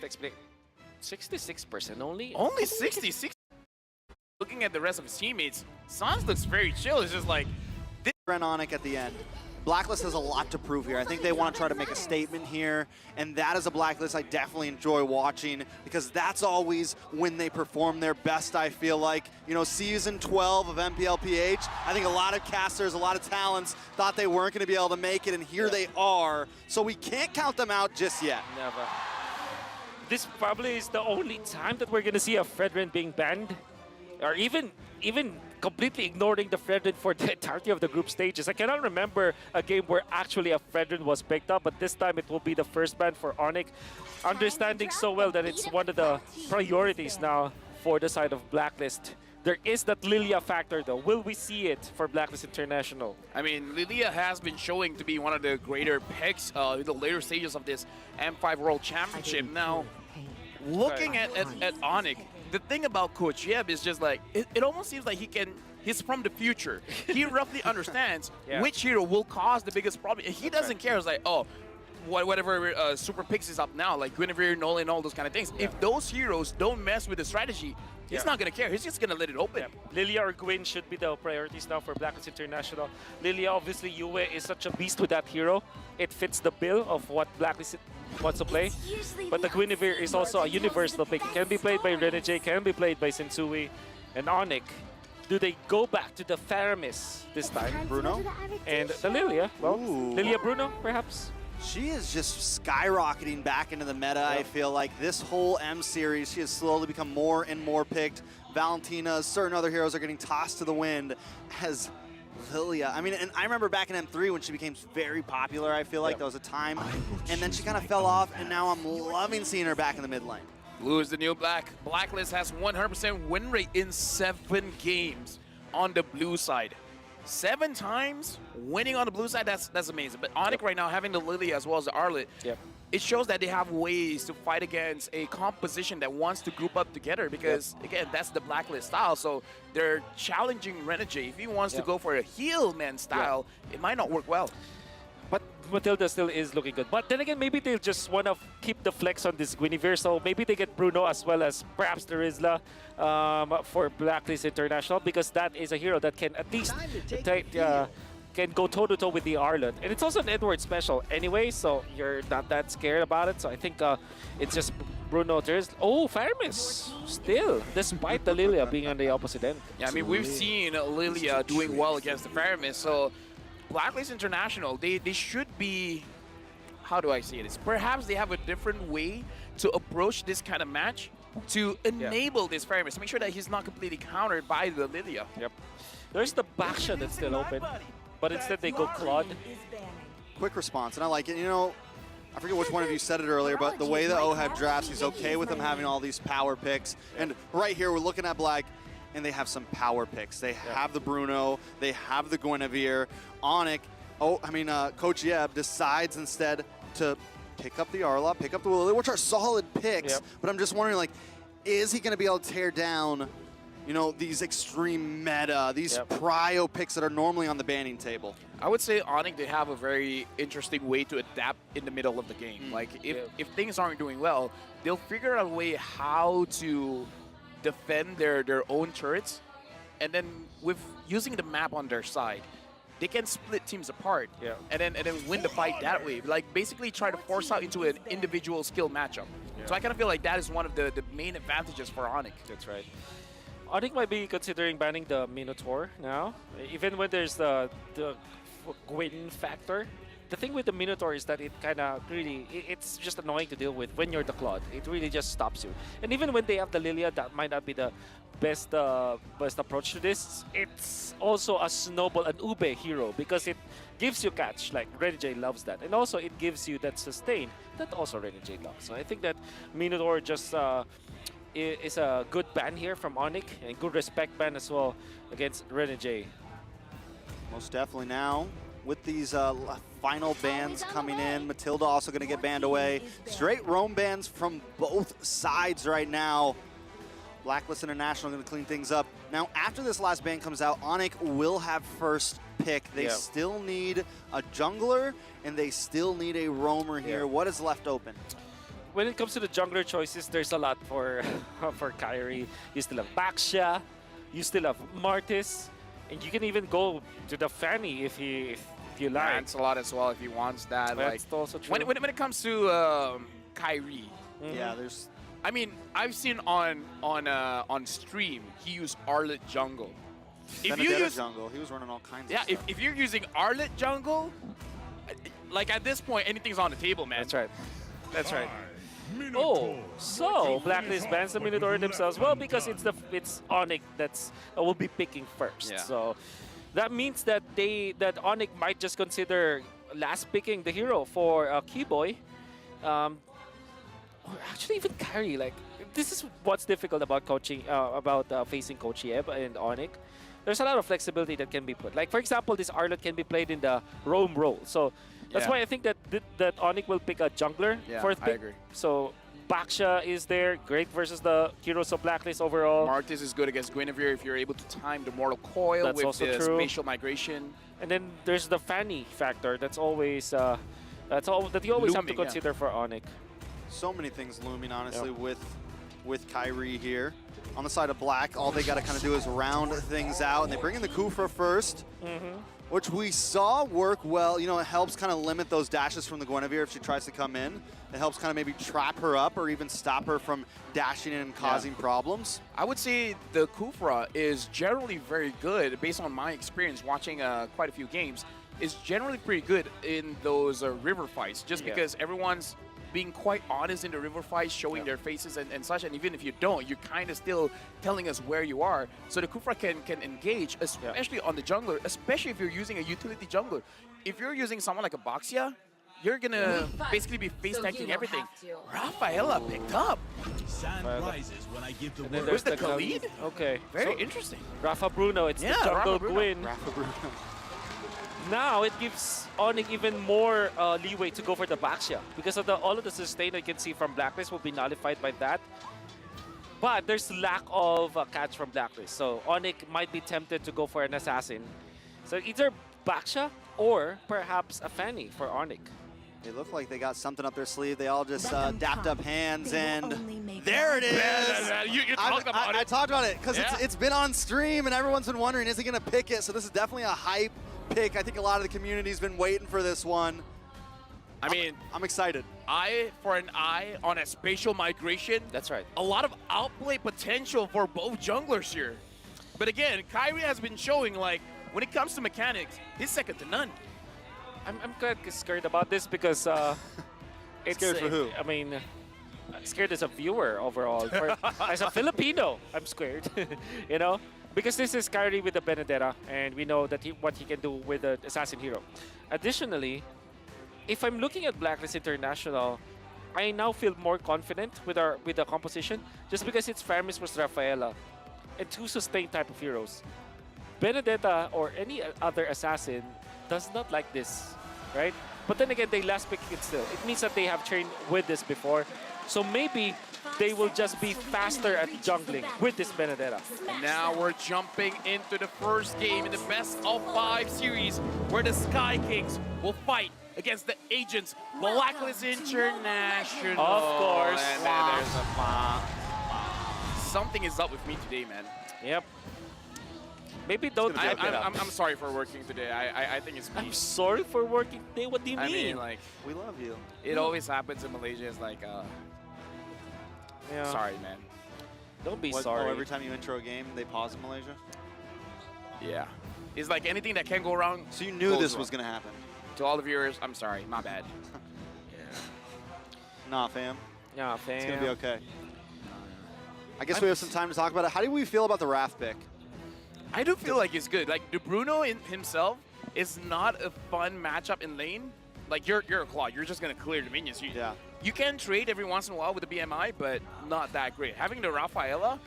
expect 66% only. Only 66. Looking at the rest of his teammates, Sans looks very chill. It's just like this. Onic at the end. Blacklist has a lot to prove here. I think they want to try to make a statement here, and that is a Blacklist I definitely enjoy watching because that's always when they perform their best, I feel like. You know, season 12 of MPLPH, I think a lot of casters, a lot of talents thought they weren't going to be able to make it, and here they are. So we can't count them out just yet. Never. This probably is the only time that we're going to see a Fredrin being banned, or even completely ignoring the Fredrin for the entirety of the group stages. I cannot remember a game where actually a Fredrin was picked up, but this time it will be the first ban for Onic, understanding so well that it's one of the priorities now for the side of Blacklist. There is that Lilia factor though. Will we see it for Blacklist International? I mean, Lilia has been showing to be one of the greater picks in the later stages of this M5 World Championship. Now, looking at Onic, the thing about Coach Yeb is just like, it almost seems like he's from the future. He roughly understands which hero will cause the biggest problem. He doesn't care. It's like, oh, whatever super picks is up now, like Guinevere, Nolan, all those kind of things. If those heroes don't mess with the strategy, he's not going to care. He's just going to let it open. Lilia or Gwyn should be the priorities now for Blacklist International. Lilia, obviously, Yue is such a beast with that hero. It fits the bill of what Blacklist wants to play. But the Guinevere is also a universal pick. It can be played by Renegade, can be played by Sensui and Onic. Do they go back to the Faramis this time? Bruno? And the Lilia. Well, Lilia Bruno, perhaps? She is just skyrocketing back into the meta, I feel like. This whole M series, she has slowly become more and more picked. Valentina, certain other heroes are getting tossed to the wind as Lilia. I mean, and I remember back in M3 when she became very popular, I feel like. There was a time. And then she kind of fell off, and now I'm loving seeing her back in the mid lane. Blue is the new black. Blacklist has 100% win rate in 7 games on the blue side. 7 times winning on the blue side, that's amazing. But Onic right now, having the Lily as well as the Arlet, it shows that they have ways to fight against a composition that wants to group up together because, again, that's the Blacklist style. So they're challenging Renegade. If he wants to go for a heal man style, it might not work well. But Matilda still is looking good. But then again, maybe they'll just want to keep the flex on this Guinevere. So maybe they get Bruno as well as perhaps the Rizla for Blacklist International because that is a hero that can at least can go toe-to-toe with the Arlet. And it's also an Edward special anyway, so you're not that scared about it. So I think it's just Bruno. Oh, Faramis still, despite the Lilia being on the opposite end. Yeah, I mean, we've seen Lilia doing well against the Faramis. So Blacklist International, they should be, how do I say this? Perhaps they have a different way to approach this kind of match to enable this Faramis, to make sure that he's not completely countered by the Lilia. There's the backshot that's still open, but instead they go Claude. Quick response, and I like it. You know, I forget which one of you said it earlier, but the way that Oheb drafts, he's okay with them having all these power picks. And right here, we're looking at Black, and they have some power picks. They have the Bruno, they have the Guinevere. Onic, Coach Yeb decides instead to pick up the Arla, pick up the Lily, which are solid picks. But I'm just wondering, like, is he going to be able to tear down, you know, these extreme meta, these prio picks that are normally on the banning table? I would say Onic, they have a very interesting way to adapt in the middle of the game. Like, if things aren't doing well, they'll figure out a way how to defend their own turrets, and then with using the map on their side, they can split teams apart and then win the fight that way. Like, basically try to force out into an individual skill matchup. So I kind of feel like that is one of the main advantages for Onic. That's right. Onic might be considering banning the Minotaur now, even when there's the Gwyn factor. The thing with the Minotaur is that it kind of really, it's just annoying to deal with when you're the Claude. It really just stops you. And even when they have the Lilia, that might not be the best approach to this. It's also a snowball, an Ube hero, because it gives you catch, like Renegade loves that. And also it gives you that sustain that also Renegade loves. So I think that Minotaur just is a good ban here from Onic, and good respect ban as well against Renegade. Most definitely now. With these final bans coming in, Matilda also going to get banned away. Straight roam bans from both sides right now. Blacklist International going to clean things up. Now, after this last ban comes out, Onic will have first pick. They still need a jungler, and they still need a roamer here. What is left open? when it comes to the jungler choices, there's a lot for for Kairi. You still have Baxia, you still have Martis, and you can even go to the Fanny if you like. That's a lot as well if he wants that. That's Like also true. when it comes to Kairi, Yeah, there's I mean, I've seen on stream he used Arlet jungle. If you Benedetta use jungle. He was running all kinds yeah, of stuff. if you're using Arlet jungle, like at this point anything's on the table, man. That's right. That's right. Oh, so Blacklist bans the Minotaur themselves. Well, because it's Onic that's will be picking first. Yeah. So that means that Onic might just consider last picking the hero for Keyboy. Or actually even Kairi. Like this is what's difficult about coaching facing Coach Yeb and Onic. There's a lot of flexibility that can be put. Like for example, this Arlet can be played in the roam role. So that's Yeah. why I think that Onic will pick a jungler Yeah, fourth I pick. agree. So Baxia is there, great versus the heroes of Blacklist overall. Martis is good against Guinevere if you're able to time the Mortal Coil That's with also the true. spatial migration. And then there's the Fanny factor. That's always that you always have to Looming, yeah. consider for Onic. So many things looming, honestly, with Kairi here. On the side of Black, all they got to kind of do is round things out, and they bring in the Kufra first, which we saw work well. You know, it helps kind of limit those dashes from the Guinevere if she tries to come in. It helps kind of maybe trap her up or even stop her from dashing in and causing problems. I would say the Kufra is generally very good, based on my experience watching quite a few games, is generally pretty good in those river fights, just Yeah. because everyone's being quite honest in the river fights, showing their faces and such, and even if you don't, you're kind of still telling us where you are. So the Kufra can engage, especially on the jungler, especially if you're using a utility jungler. If you're using someone like a Baxia, you're gonna basically be face tanking everything. Rafaela picked up. Sand rises when I give the And then word. there's the Khalid. Khalid? Okay. Very So interesting. Rafa Bruno, it's Yeah, the jungle Rafa Bruno. Gwyn. Rafa Bruno. Now it gives Onic even more leeway to go for the Baxia because of all of the sustain that you can see from Blacklist will be nullified by that. But there's lack of catch from Blacklist, so Onic might be tempted to go for an assassin. So either Baxia or perhaps a Fanny for Onic. They look like they got something up their sleeve. They all just Let them dapped come. up hands, They will and only make there it is. You talked about I it. talked about it because Yeah. it's been on stream, and everyone's been wondering, is he going to pick it? So this is definitely a hype pick. I think a lot of the community's been waiting for this one. I mean, I'm excited. eye for an eye on a spatial migration. That's right. A lot of outplay potential for both junglers here. But again, Kairi has been showing, like, when it comes to mechanics, he's second to none. I'm kind of scared about this because it's Scared for who? I mean, scared as a viewer overall. As a Filipino, I'm scared. You know, because this is Kairi with the Benedetta, and we know that what he can do with the assassin hero. Additionally, if I'm looking at Blacklist International, I now feel more confident with the composition just because it's Faramis versus Rafaela and two sustained type of heroes. Benedetta or any other assassin does not like this, right? But then again, they last pick it still. It means that they have trained with this before. So maybe they will just be faster at jungling with this Benedetta. And now we're jumping into the first game in the best of 5 series where the Sky Kings will fight against the Agents Blacklist International. Of course. And then there's a something is up with me today, man. Yep. Maybe don't gonna be get it up. I'm sorry for working today. I think it's me. I'm sorry for working today. What do you I mean? mean, like, We love you. it always happens in Malaysia. It's like, Yeah. sorry, man. Don't be What, sorry. Oh, every time you intro a game, they pause in Malaysia? Yeah. It's like anything that can go wrong. So you knew goes this wrong. was going to happen. To all the viewers, I'm sorry. My bad. Nah, fam. Yeah, fam. It's going to be okay. I guess we have some time to talk about it. How do we feel about the Wrath pick? I do feel like it's good. Like, De Bruno in himself is not a fun matchup in lane. Like, you're a Claw. You're just going to clear the minions. Yeah. You can trade every once in a while with the BMI, but not that great. Having the Rafaela,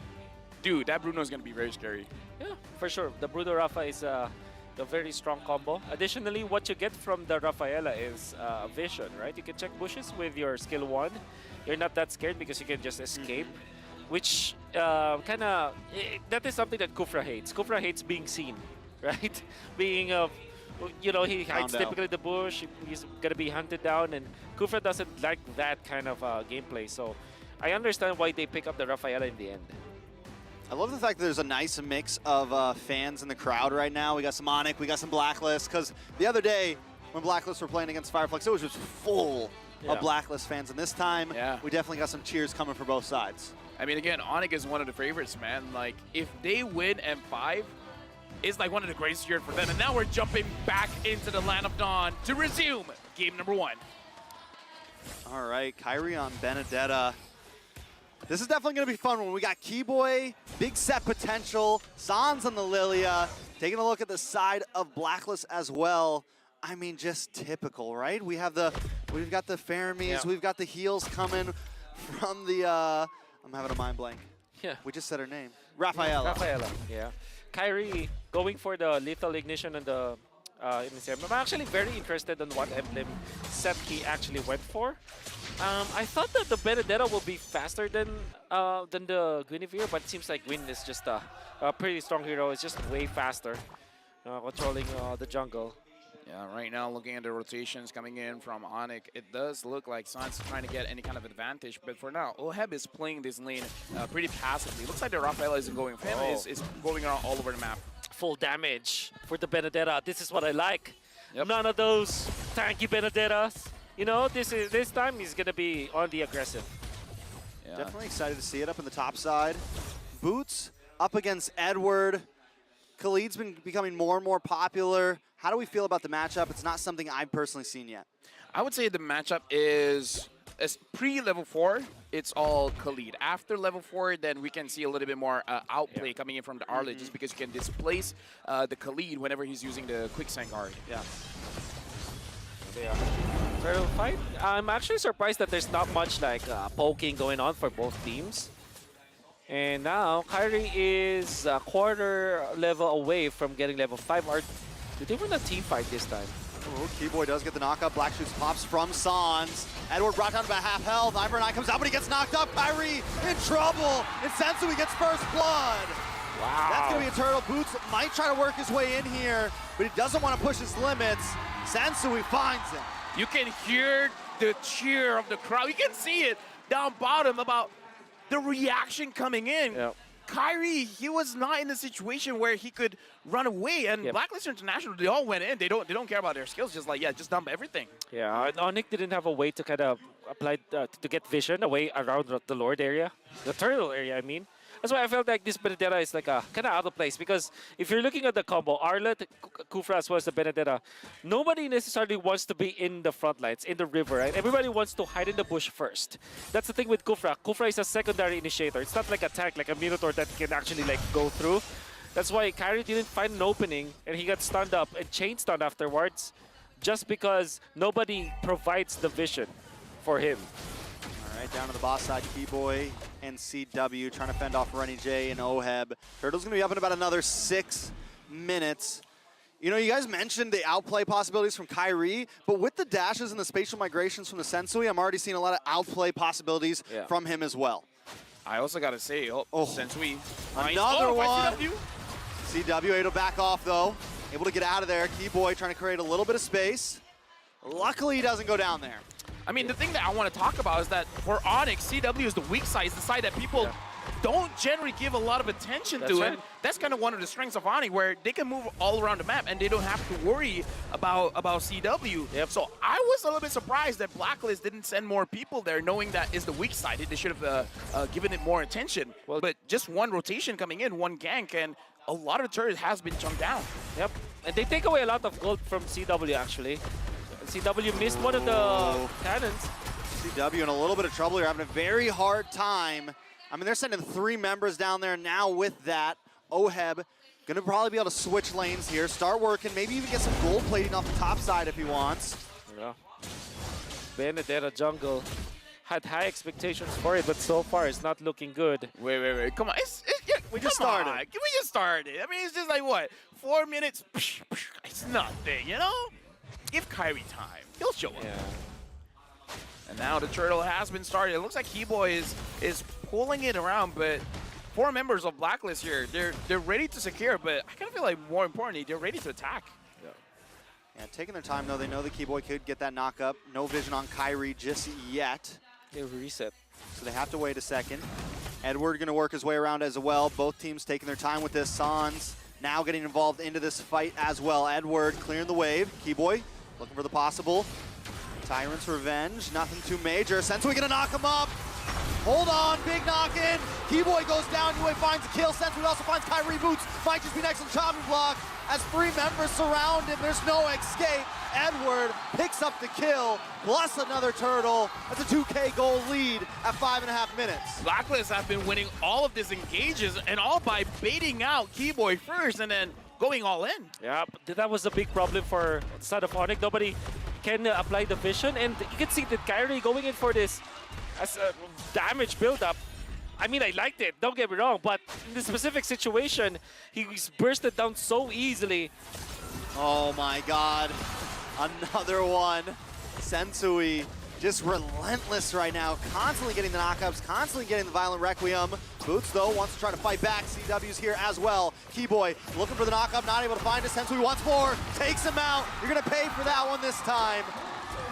dude, that Bruno is going to be very scary. Yeah, for sure. The Bruno Rafa is a very strong combo. Additionally, what you get from the Rafaela is vision, right? You can check bushes with your skill 1. You're not that scared because you can just escape, which that is something that Kufra hates. Kufra hates being seen, right? Being You know, he hides down. typically in the bush. He's gonna be hunted down, and Kufra doesn't like that kind of gameplay. So I understand why they pick up the Rafaela in the end. I love the fact that there's a nice mix of fans in the crowd right now. We got some Onic, we got some Blacklist, because the other day when Blacklist were playing against Fireflex, it was just full of Blacklist fans, and this time we definitely got some cheers coming for both sides. I mean, again, Onic is one of the favorites, man. Like, if they win M5, it's like one of the greatest years for them. And now we're jumping back into the Land of Dawn to resume game number 1. All right, Kairiiiiiiii on Benedetta. This is definitely going to be fun when we got Keyboy, big set potential, Sans on the Lilia, taking a look at the side of Blacklist as well. I mean, just typical, right? We've got the Faramis, we've got the heals coming from the, I'm having a mind blank. Yeah. We just said her name. Rafaela. Rafaela, yeah. Kairi going for the lethal ignition and the MCM. I'm actually very interested in what emblem set he actually went for. I thought that the Benedetta will be faster than the Guinevere, but it seems like Gwyn is just a pretty strong hero. It's just way faster, controlling the jungle. Yeah, right now looking at the rotations coming in from Onic, it does look like Sans is trying to get any kind of advantage, but for now, Oheb is playing this lane pretty passively. Looks like the Rafaela isn't going for him, is going around all over the map. Full damage for the Benedetta. This is what I like. Yep. None of those tanky Benedettas. You know, this time he's gonna be on the aggressive. Yeah. Definitely excited to see it up in the top side. Boots up against Edward. Khalid's been becoming more and more popular. How do we feel about the matchup? It's not something I've personally seen yet. I would say the matchup is pre-level 4, it's all Khalid. After level 4, then we can see a little bit more outplay coming in from the Arlet, just because you can displace the Khalid whenever he's using the quicksand guard. Yeah. Turtle fight. I'm actually surprised that there's not much like poking going on for both teams. And now Kairi is a quarter level away from getting level 5. Did they win a team fight this time? Ooh, Keyboy does get the knockup. Black Shoots pops from Sans. Edward brought down to about half health. Ivory comes out, but he gets knocked up. Kairi in trouble. And Sensui gets first blood. Wow. That's going to be a turtle. Boots might try to work his way in here, but he doesn't want to push his limits. Sensui finds him. You can hear the cheer of the crowd. You can see it down bottom about the reaction coming in. Yep. Kairi, he was not in a situation where he could run away, and Blacklist International, they all went in. They don't care about their skills. Just like, just dump everything. Yeah, and Onic didn't have a way to kind of apply to get vision away around the Lord area, the turtle area. I mean, that's why I felt like this Benedetta is like a kind of out of place, because if you're looking at the combo, Arlet, Kufra as well as the Benedetta, nobody necessarily wants to be in the front lines, in the river, right? Everybody wants to hide in the bush first. That's the thing with Kufra. Kufra is a secondary initiator. It's not like a tank, like a Minotaur that can actually like go through. That's why Kairi didn't find an opening, and he got stunned up and chain stunned afterwards, just because nobody provides the vision for him. All right, down to the boss side, Keyboy and CW trying to fend off Runny J and Oheb. Turtle's going to be up in about another 6 minutes. You know, you guys mentioned the outplay possibilities from Kairi, but with the dashes and the spatial migrations from the Sensui, I'm already seeing a lot of outplay possibilities from him as well. I also got to say, Sensui. Another one. CW. CW able to back off, though. Able to get out of there. Keyboy trying to create a little bit of space. Luckily, he doesn't go down there. I mean, the thing that I want to talk about is that for Onic, CW is the weak side. It's the side that people don't generally give a lot of attention to. Right. And that's kind of one of the strengths of Onic, where they can move all around the map and they don't have to worry about CW. Yep. So I was a little bit surprised that Blacklist didn't send more people there, knowing that is the weak side. They should have given it more attention. Well, but just one rotation coming in, one gank, and a lot of the turret has been chunked down. Yep, and they take away a lot of gold from CW actually. CW missed one of the cannons. CW in a little bit of trouble here, having a very hard time. I mean, they're sending 3 members down there now with that. Oheb gonna probably be able to switch lanes here, start working, maybe even get some gold plating off the top side if he wants. Yeah. Benedetta jungle had high expectations for it, but so far it's not looking good. Wait. Come on. We just started. We just started. I mean, it's just like, what, 4 minutes? It's nothing, you know? Give Kairi time. He'll show up. Yeah. And now the turtle has been started. It looks like Keyboy is pulling it around, but 4 members of Blacklist here, they're ready to secure, but I kind of feel like more importantly, they're ready to attack. Yeah, taking their time though. They know the Keyboy could get that knock up. No vision on Kairiiiiiiii just yet. They reset. So they have to wait a second. Edward gonna work his way around as well. Both teams taking their time with this. Sans now getting involved into this fight as well. Edward clearing the wave. Keyboy looking for the possible. Tyrant's revenge, nothing too major. Sensui gonna knock him up. Hold on, big knock in. Keyboy goes down, Yue finds a kill. Sensui also finds Kairiiiiiii Boots. Might just be next on the chopping block. As 3 members surround him, there's no escape. Edward picks up the kill, plus another turtle. That's a 2K goal lead at 5.5 minutes. Blacklist have been winning all of these engages, and all by baiting out Keyboy first and then going all in. Yeah, but that was a big problem for the side of Onic. Nobody can apply the vision, and you can see that Kairiiiiiii going in for this as a damage build-up. I mean, I liked it, don't get me wrong, but in this specific situation, he's bursted down so easily. Oh my god, another one. Sensui just relentless right now, constantly getting the knockups, constantly getting the violent requiem. Boots though wants to try to fight back. CW's here as well. Keyboy looking for the knockup, not able to find it. Sensui once more, takes him out. You're gonna pay for that one this time.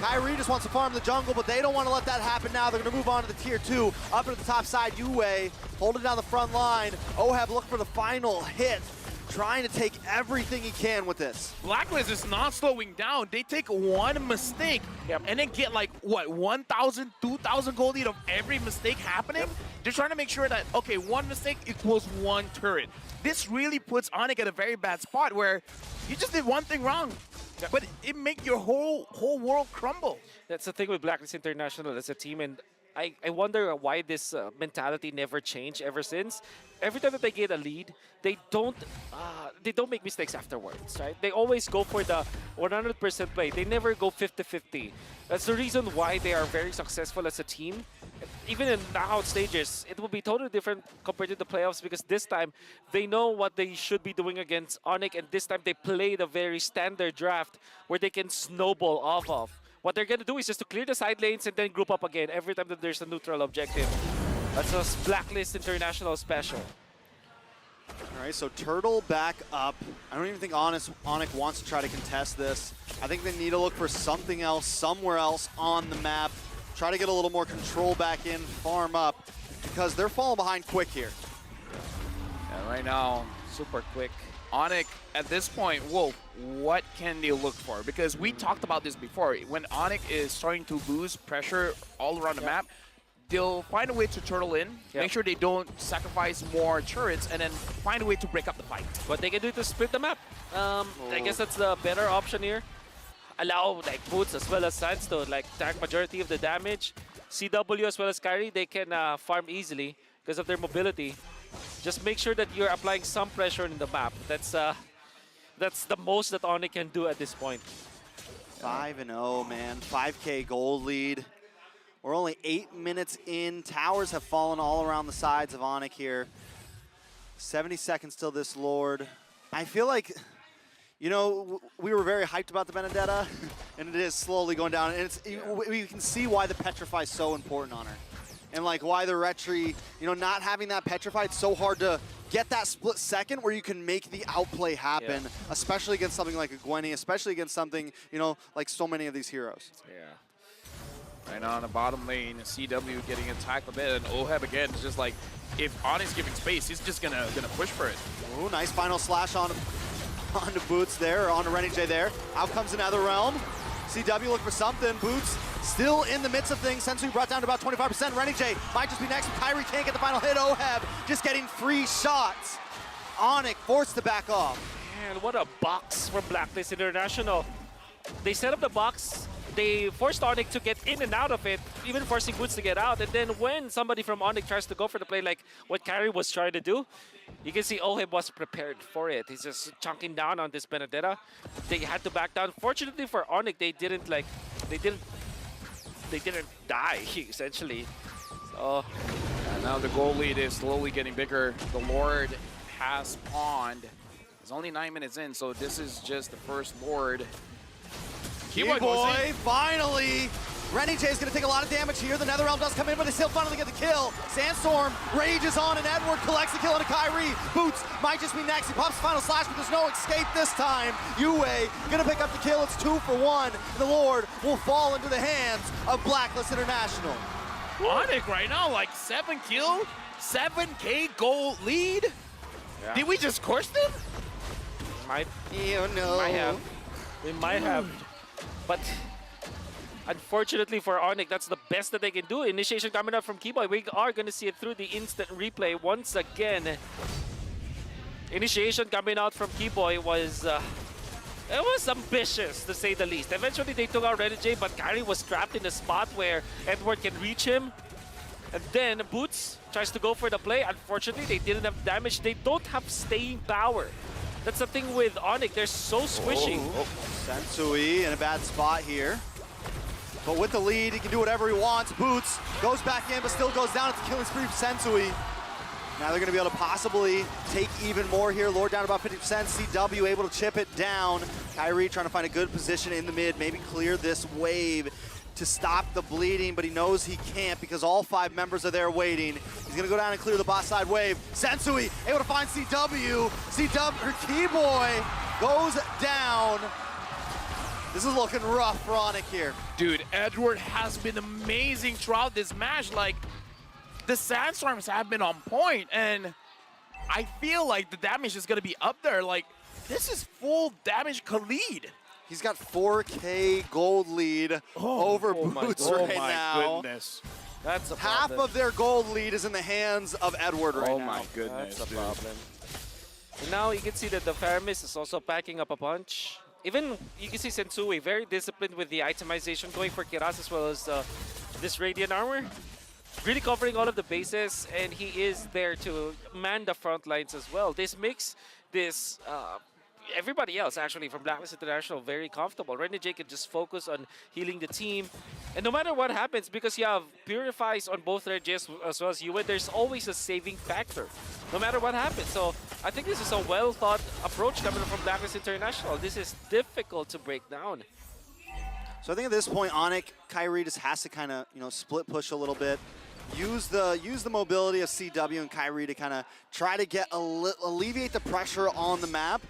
Kairiiiiiiii just wants to farm the jungle, but they don't want to let that happen now. They're going to move on to the tier 2. Up at the top side, Yue holding down the front line. Oheb looking for the final hit, trying to take everything he can with this. Blacklist is not slowing down. They take one mistake and then get like, what, 1,000, 2,000 gold lead of every mistake happening? They're trying to make sure that, okay, one mistake equals one turret. This really puts Onic at a very bad spot where you just did one thing wrong. But it make your whole world crumble. That's the thing with Blacklist International as a team, and I wonder why this mentality never changed ever since. Every time that they get a lead, they don't make mistakes afterwards, right? They always go for the 100% play. They never go 50-50. That's the reason why they are very successful as a team. Even in knockout stages, it will be totally different compared to the playoffs because this time they know what they should be doing against Onic, and this time they played a very standard draft where they can snowball off of. What they're going to do is just to clear the side lanes and then group up again every time that there's a neutral objective. That's a Blacklist International special. All right, so Turtle back up. I don't even think Onic wants to try to contest this. I think they need to look for something else, somewhere else on the map. Try to get a little more control back in, farm up, because they're falling behind quick here. And right now, super quick. Onic, at this point, whoa, what can they look for? Because we talked about this before. When Onic is starting to lose pressure all around the map, they'll find a way to turtle in, make sure they don't sacrifice more turrets, and then find a way to break up the fight. What they can do to split the map. I guess that's the better option here. Allow like Boots as well as Sans to like tank majority of the damage. CW as well as Kairiiiiiii, they can farm easily because of their mobility. Just make sure that you're applying some pressure in the map. That's the most that Onic can do at this point. 5-0, man. 5K gold lead. We're only 8 minutes in. Towers have fallen all around the sides of Onic here. 70 seconds till this Lord. I feel like, you know, we were very hyped about the Benedetta, and it is slowly going down. And it's, we can see why the Petrify is so important on her. And like why the Retri, you know, not having that Petrify, it's so hard to get that split second where you can make the outplay happen, especially against something like a Gwenny, especially against something, you know, like so many of these heroes. Yeah. Right now on the bottom lane, CW getting attacked a bit, and Oheb again is just like, if Onic's giving space, he's just gonna push for it. Ooh, nice final slash onto Boots there, or onto Renijay there. Out comes another realm. CW look for something. Boots still in the midst of things. Sensui brought down to about 25%. Renijay might just be next. Kairiiiiiii can't get the final hit. Oheb just getting free shots. Onic forced to back off. Man, what a box from Blacklist International. They set up the box. They forced Onic to get in and out of it, even forcing Boots to get out. And then when somebody from Onic tries to go for the play like what Kairiiiiiii was trying to do, you can see Oheb was prepared for it. He's just chunking down on this Benedetta. They had to back down. Fortunately for Onic, they didn't die, essentially. So And now the goal lead is slowly getting bigger. The Lord has spawned. It's only 9 minutes in, so this is just the first Lord. Keyboy finally Renny J is going to take a lot of damage here. The Netherrealm does come in, but they still finally get the kill. Sandstorm rages on, and Edward collects the kill on a Kairiiiiiiii. Boots might just be next. He pops final slash, but there's no escape this time. Yue going to pick up the kill. It's 2 for 1. And the Lord will fall into the hands of Blacklist International. Onic right now, like 7 kill, 7K gold lead. Yeah. Did we just course them? Might, You know. might have. They might have. But unfortunately for Onic, that's the best that they can do. Initiation coming up from Keyboy. We are going to see it through the instant replay once again. Initiation coming out from Keyboy was it was ambitious, to say the least. Eventually, they took out Renegade, but Kairi was trapped in a spot where Edward can reach him. And then Boots tries to go for the play. Unfortunately, they didn't have damage. They don't have staying power. That's the thing with Onic. They're so squishy. Sensui in a bad spot here. But with the lead, he can do whatever he wants. Boots goes back in, but still goes down. It's a killing spree for Sensui. Now they're going to be able to possibly take even more here. Lord down about 50%. CW able to chip it down. Kairi trying to find a good position in the mid, maybe clear this wave to stop the bleeding, but he knows he can't because all 5 members are there waiting. He's going to go down and clear the bot side wave. Sensui able to find CW. CW, or Keyboy goes down. This is looking rough for Onic here. Dude, Edward has been amazing throughout this match. Like, the Sandstorms have been on point, and I feel like the damage is going to be up there. Like, this is full damage Khalid. He's got 4K gold lead over Boots right now. Goodness. That's a Half problem. of their gold lead is in the hands of Edward right now. Oh my goodness, That's a dude. problem. And now you can see that the Faramis is also packing up a punch. Even you can see Sensui very disciplined with the itemization, going for Kiraz as well as this Radiant Armor. Really covering all of the bases, and he is there to man the front lines as well. This makes this everybody else actually from Blacklist International very comfortable. Renegade can just focus on healing the team, and no matter what happens, because you have Purifies on both Regis as well as Yue, there's always a saving factor, no matter what happens. So I think this is a well-thought approach coming from Blacklist International. This is difficult to break down. So I think at this point, Onic, Kairi just has to kind of, split push a little bit. Use the mobility of CW and Kairi to kind of try to get alleviate the pressure on the map.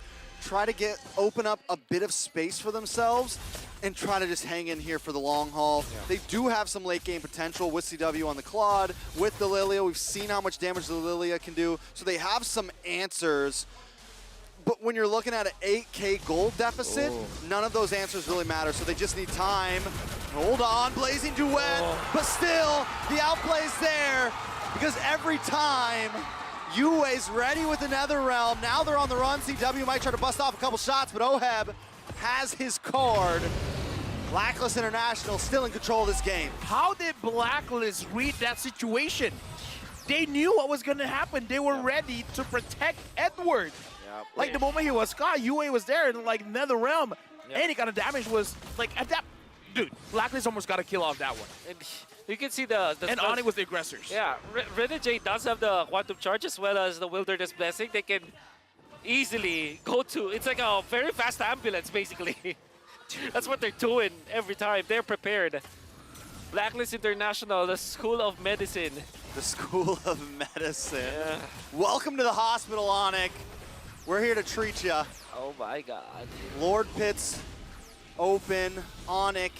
Try to open up a bit of space for themselves and try to just hang in here for the long haul. Yeah. They do have some late game potential with CW on the Claude, with the Lilia. We've seen how much damage the Lilia can do. So they have some answers. But when you're looking at an 8K gold deficit, none of those answers really matter. So they just need time. Hold on, Blazing Duet. But still, the outplay's there because every time Yue's ready with the Netherrealm. Now they're on the run. CW might try to bust off a couple shots, but Oheb has his card. Blacklist International still in control of this game. How did Blacklist read that situation? They knew what was going to happen. They were ready to protect Edward. Like the moment he was caught, Yue was there, and like Netherrealm, any kind of damage was like at that. Dude, Blacklist almost got a kill off that one. And you can see the and Onic was the aggressors. Yeah, Renegade does have the Quantum Charge as well as the Wilderness Blessing. They can easily go to, it's like a very fast ambulance, basically. That's what they're doing every time. They're prepared. Blacklist International, the School of Medicine. The School of Medicine. Yeah. Welcome to the hospital, Onic. We're here to treat you. Oh my God. Lord Pit's open. Onic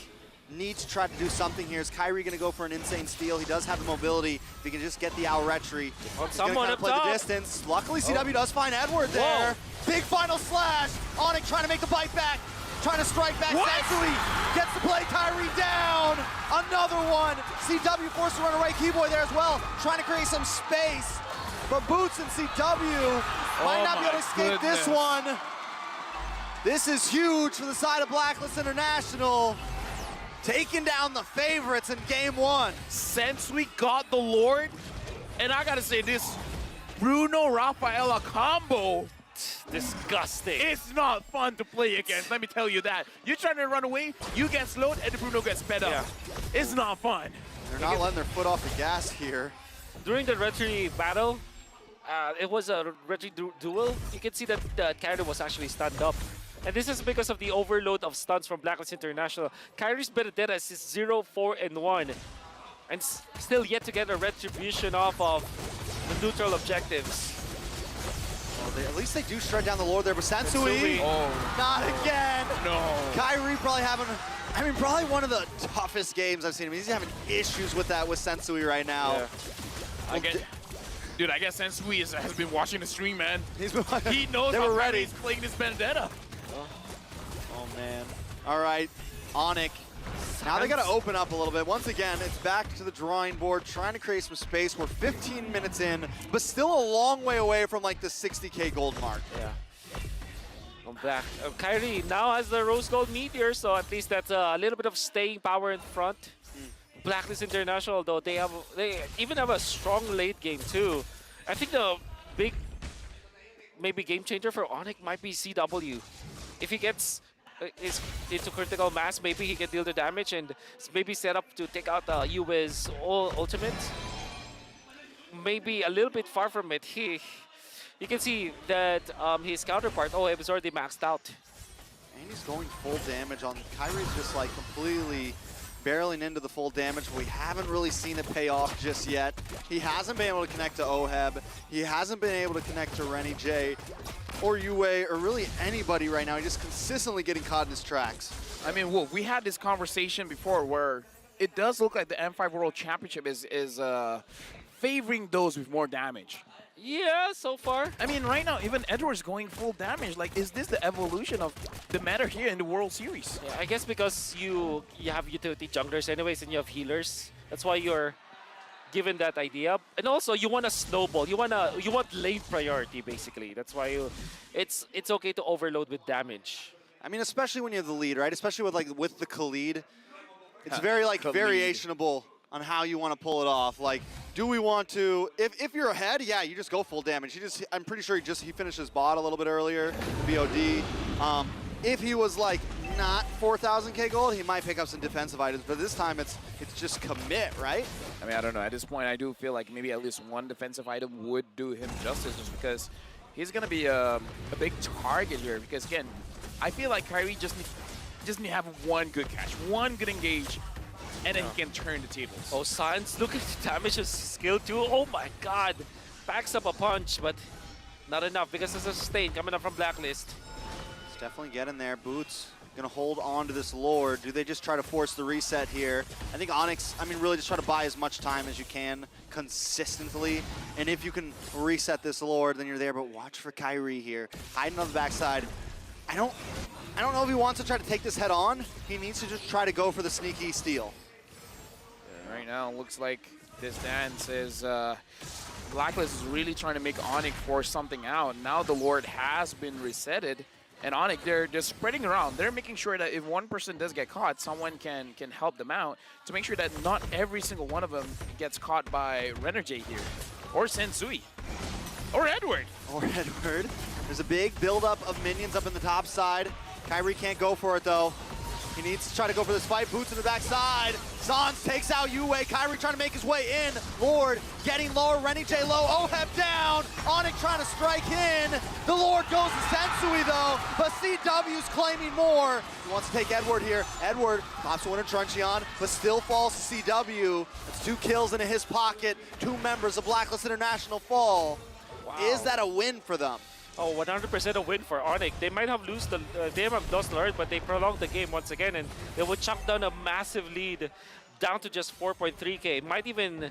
needs to try to do something here. Is Kairi going to go for an insane steal? He does have the mobility. If he can just get the Owl Retry, he's going to kind of play the distance. Luckily, CW does find Edward there. Whoa. Big final slash. Onic trying to make the bite back. Trying to strike back. Sensui gets the play. Kairi down. Another one. CW forced to run away. Keyboy there as well. Trying to create some space. But Boots and CW might not be able to escape this one. This is huge for the side of Blacklist International. Taking down the favorites in game one. Since we got the Lord, and I gotta say this, Bruno Rafaela combo. Disgusting. It's not fun to play against, let me tell you that. You're trying to run away, you get slowed, and Bruno gets sped up. It's not fun. They're not letting their foot off the gas here. During the Retry battle, it was a Retry duel. You can see that the character was actually stunned up. And this is because of the overload of stuns from Blacklist International. Kairiiiiiiii's Benedetta is 0-4-1. And still yet to get a retribution off of the neutral objectives. Well, at least they do shred down the Lord there, but Sensui, not again. No. Kairiiiiiiii probably having, I mean, probably one of the toughest games I've seen him. He's having issues with that with Sensui right now. Yeah. Dude, I guess Sensui has been watching the stream, man. He's been, He knows they how were ready. He's playing this Benedetta. Oh, man. All right, Onic. Now they got to open up a little bit. Once again, it's back to the drawing board, trying to create some space. We're 15 minutes in, but still a long way away from like the 60K gold mark. Yeah. I'm back. Kairiiiiiiii now has the Rose Gold Meteor, so at least that's a little bit of staying power in front. Blacklist International, though, they even have a strong late game too. I think the big maybe game changer for Onic might be CW. If he gets is into critical mass, maybe he can deal the damage and maybe set up to take out Yue's ultimate. Maybe a little bit far from it. You can see that his counterpart, OHEB, is already maxed out. And he's going full damage on Kairiiiiiii's just like completely barreling into the full damage. We haven't really seen it pay off just yet. He hasn't been able to connect to OHEB. He hasn't been able to connect to Renny J or Yue or really anybody right now. He's just consistently getting caught in his tracks. I mean, Wolf, we had this conversation before where it does look like the M5 World Championship is favoring those with more damage. Yeah, so far. I mean, right now, even Edward's going full damage. Like, is this the evolution of the meta here in the World Series? Yeah, I guess because you have utility junglers anyways and you have healers. That's why you're given that idea. And also, you want to snowball. You want lane priority, basically. That's why it's okay to overload with damage. I mean, especially when you have the lead, right? Especially with the Khalid. It's very Khalid. variationable on how you want to pull it off. Like, do we want to, if you're ahead, yeah, you just go full damage. I'm pretty sure he finished his bot a little bit earlier, BOD. If he was like not 4,000K gold, he might pick up some defensive items, but this time it's just commit, right? I mean, I don't know. At this point, I do feel like maybe at least one defensive item would do him justice, just because he's going to be a big target here. Because, again, I feel like Kairiiiiiiii just need to have one good catch, one good engage, and then he can turn the tables. Oh, Sans, look at the damage of skill too. Oh my god. Backs up a punch, but not enough because it's a sustain coming up from Blacklist. It's definitely getting there. Boots gonna hold on to this Lord. Do they just try to force the reset here? I think Onyx, I mean, really just try to buy as much time as you can consistently. And if you can reset this Lord, then you're there. But watch for Kairiiiiiiii here. Hiding on the backside. I don't know if he wants to try to take this head on. He needs to just try to go for the sneaky steal. Right now, it looks like this dance is Blacklist is really trying to make Onic force something out. Now the Lord has been resetted, and Onic, they're just spreading around. They're making sure that if one person does get caught, someone can help them out to make sure that not every single one of them gets caught by Renerjay here, or Sensui, or Edward. Or Edward. There's a big buildup of minions up in the top side. Kairiiiiiiii can't go for it though. He needs to try to go for this fight. Boots in the backside. Sans takes out Yue. Kairiiiiiiii trying to make his way in. Lord getting lower. Renny J low. OHEB down. Onic trying to strike in. The Lord goes to Sensui though, but CW's claiming more. He wants to take Edward here. Edward pops one in Truncheon, but still falls to CW. That's 2 kills into his pocket. 2 members of Blacklist International fall. Wow. Is that a win for them? Oh, 100% a win for Onic. They might have lost the Lord, but they prolonged the game once again, and they would chop down a massive lead down to just 4.3K. Might even